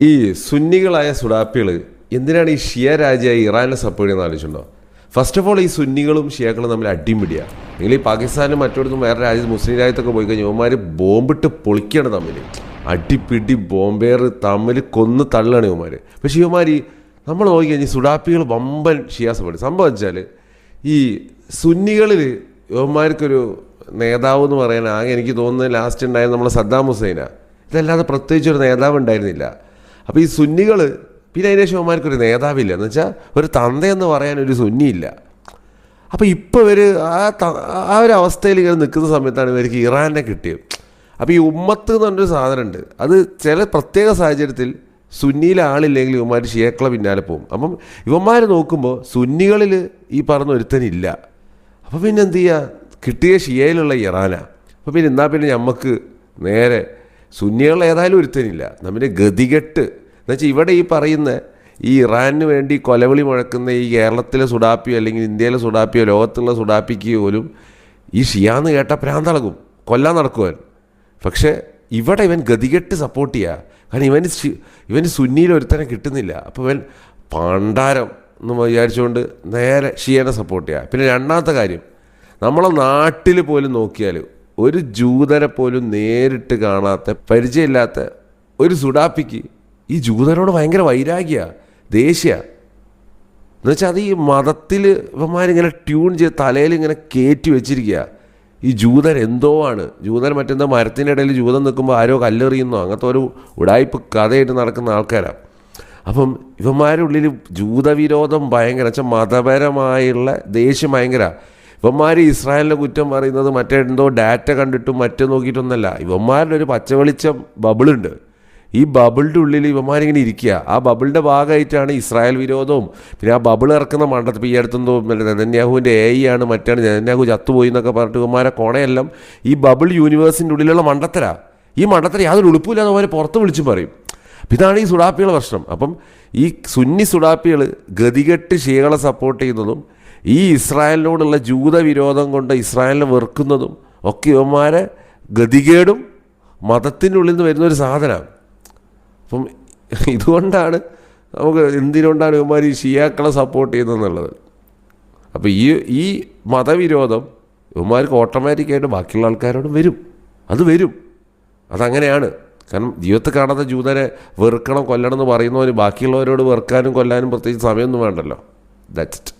ഈ സുന്നികളായ സുഡാപ്പികൾ എന്തിനാണ് ഈ ഷിയ രാജ്യമായി ഇറാനെ സപ്പോർട്ട് ചെയ്യുന്ന ആലോചിച്ചിട്ടുണ്ടോ? ഫസ്റ്റ് ഓഫ് ഓൾ ഈ സുന്നികളും ഷിയാക്കളും തമ്മിൽ അടിപിടിയാണ്. നിങ്ങൾ ഈ പാകിസ്ഥാനും മറ്റൊരിടത്തും വേറെ രാജ്യത്ത് മുസ്ലിം രാജ്യത്തൊക്കെ പോയി കഴിഞ്ഞാൽ ഇവന്മാർ ബോംബിട്ട് പൊളിക്കുകയാണ് തമ്മിൽ. അടിപ്പിടി ബോംബേർ തമ്മിൽ കൊന്ന് തള്ളാണ് ഇവന്മാർ. പക്ഷേ ഇവന്മാർ നമ്മൾ നോക്കി കഴിഞ്ഞാൽ സുഡാപ്പികൾ വമ്പൻ ഷിയ സപ്പോർട്ട്. സംഭവം വെച്ചാൽ ഈ സുന്നികളിൽ ഇവന്മാർക്കൊരു നേതാവ് എന്ന് പറയാൻ ആകെ എനിക്ക് തോന്നുന്നത് ലാസ്റ്റ് ഉണ്ടായത് നമ്മളെ സദ്ദാം ഹുസൈനാണ്. ഇതല്ലാതെ പ്രത്യേകിച്ചൊരു നേതാവ് ഉണ്ടായിരുന്നില്ല. അപ്പോൾ ഈ സുന്നികൾ പിന്നെ അതിന് ശേഷം അവന്മാർക്കൊരു നേതാവില്ല, എന്ന് വെച്ചാൽ ഒരു തന്തയെന്ന് പറയാനൊരു സുന്നിയില്ല. അപ്പോൾ ഇപ്പോൾ ഇവർ ആ ഒരു അവസ്ഥയിൽ ഇങ്ങനെ നിൽക്കുന്ന സമയത്താണ് ഇവർക്ക് ഇറാനെ കിട്ടിയത്. അപ്പോൾ ഈ ഉമ്മത്ത് എന്ന് പറഞ്ഞൊരു സാധനമുണ്ട്. അത് ചില പ്രത്യേക സാഹചര്യത്തിൽ സുന്നിയിലെ ആളില്ലെങ്കിൽ ഇവന്മാർ ഷിയക്കളെ പിന്നാലെ പോകും. അപ്പം ഇവന്മാർ നോക്കുമ്പോൾ സുന്നികളിൽ ഈ പറഞ്ഞ ഒരുത്തനില്ല. അപ്പോൾ പിന്നെ എന്ത് ചെയ്യുക, കിട്ടിയ ഷിയയിലുള്ള ഇറാനാണ്. അപ്പോൾ പിന്നെ എന്നാൽ പിന്നെ നമുക്ക് നേരെ സുന്നികൾ ഏതായാലും ഒരുത്തനില്ല, നമ്മുടെ ഗതികെട്ട് എന്നുവെച്ചാൽ ഇവിടെ ഈ പറയുന്ന ഈ ഇറാനിന് വേണ്ടി കൊലവിളി മുഴക്കുന്ന ഈ കേരളത്തിലെ സുഡാപ്പിയോ അല്ലെങ്കിൽ ഇന്ത്യയിലെ സുഡാപ്പിയോ ലോകത്തുള്ള സുഡാപ്പിക്ക് പോലും ഈ ഷിയാന്ന് കേട്ട പ്രാന്തളകും, കൊല്ലാൻ നടക്കുവാൻ. പക്ഷേ ഇവിടെ ഇവൻ ഗതികെട്ട് സപ്പോർട്ട് ചെയ്യുക. കാരണം ഇവന് സുന്നിയിൽ ഒരുത്തനെ കിട്ടുന്നില്ല. അപ്പോൾ ഇവൻ പണ്ടാരം എന്ന് വിചാരിച്ചുകൊണ്ട് നേരെ ഷിയനെ സപ്പോർട്ട് ചെയ്യുക. പിന്നെ രണ്ടാമത്തെ കാര്യം, നമ്മളെ നാട്ടിൽ പോലും നോക്കിയാൽ ഒരു ജൂതനെ പോലും നേരിട്ട് കാണാത്ത പരിചയമില്ലാത്ത ഒരു സുഡാപ്പിക്ക് ഈ ജൂതനോട് ഭയങ്കര വൈരാഗ്യമാണ്, ദേഷ്യമാണ്. എന്നുവെച്ചാൽ അത് ഈ മതത്തിൽ ഇവന്മാരിങ്ങനെ ട്യൂൺ ചെയ്ത് തലയിൽ ഇങ്ങനെ കയറ്റി വെച്ചിരിക്കുക. ഈ ജൂതൻ എന്തോ ആണ്, ജൂതൻ മറ്റെന്തോ മരത്തിൻ്റെ ഇടയിൽ ജൂതൻ നിൽക്കുമ്പോൾ ആരോ കല്ലെറിയുന്നോ അങ്ങനത്തെ ഒരു ഉടായ്പ് കഥയായിട്ട് നടക്കുന്ന ആൾക്കാരാണ്. അപ്പം ഇവന്മാരുടെ ഉള്ളിൽ ജൂതവിരോധം ഭയങ്കര, വെച്ചാൽ മതപരമായുള്ള ദേഷ്യം ഭയങ്കര. ഇവന്മാർ ഇസ്രായേലിൻ്റെ കുറ്റം പറയുന്നത് മറ്റേ എന്തോ ഡാറ്റ കണ്ടിട്ടും മറ്റേ നോക്കിയിട്ടൊന്നല്ല. ഇവന്മാരുടെ ഒരു പച്ചവെളിച്ചം ബബിളുണ്ട്. ഈ ബബിളിൻ്റെ ഉള്ളിൽ ഇവന്മാരിങ്ങനെ ഇരിക്കുക. ആ ബബിളിൻ്റെ ഭാഗമായിട്ടാണ് ഇസ്രായേൽ വിരോധവും പിന്നെ ആ ബബിൾ ഇറക്കുന്ന മണ്ടത്ത് ഇപ്പോൾ ഈ അടുത്തെന്തോ നെതന്യാഹുവിൻ്റെ ആണ് മറ്റാണ് നെതന്യാഹു ചത്തുപോയി എന്നൊക്കെ പറഞ്ഞിട്ട് ഇവന്മാരെ കൊണയെല്ലാം ഈ ബബിൾ യൂണിവേഴ്സിൻ്റെ ഉള്ളിലുള്ള മണ്ടത്തരാ. ഈ മണ്ടത്തര യാതൊരു ഉളുപ്പില്ലാതെ അവരെ പുറത്ത് വിളിച്ച് പറയും. ഇതാണ് ഈ സുഡാപ്പികളുടെ പ്രശ്നം. അപ്പം ഈ സുന്നി സുഡാപ്പികൾ ഗതികെട്ട് ഷിയകളെ സപ്പോർട്ട് ചെയ്യുന്നതും ഈ ഇസ്രായേലിനോടുള്ള ജൂതവിരോധം കൊണ്ട് ഇസ്രായേലിനെ വെറുക്കുന്നതും ഒക്കെ ഇവന്മാരെ ഗതികേടും മതത്തിൻ്റെ ഉള്ളിൽ നിന്ന് വരുന്നൊരു സാധനമാണ്. അപ്പം ഇതുകൊണ്ടാണ് നമുക്ക് എന്തിനുകൊണ്ടാണ് ഇവന്മാർ ഈ ഷിയാക്കളെ സപ്പോർട്ട് ചെയ്യുന്നതെന്നുള്ളത്. അപ്പോൾ ഈ മതവിരോധം ഇവന്മാർക്ക് ഓട്ടോമാറ്റിക്കായിട്ട് ബാക്കിയുള്ള ആൾക്കാരോടും വരും. അത് വരും, അതങ്ങനെയാണ്. കാരണം ജീവിതത്തിൽ കാണാത്ത ജൂതനെ വെറുക്കണം കൊല്ലണം എന്ന് പറയുന്നവന് ബാക്കിയുള്ളവരോട് വെറുക്കാനും കൊല്ലാനും പ്രത്യേകിച്ച് സമയമൊന്നും വേണ്ടല്ലോ. That's it.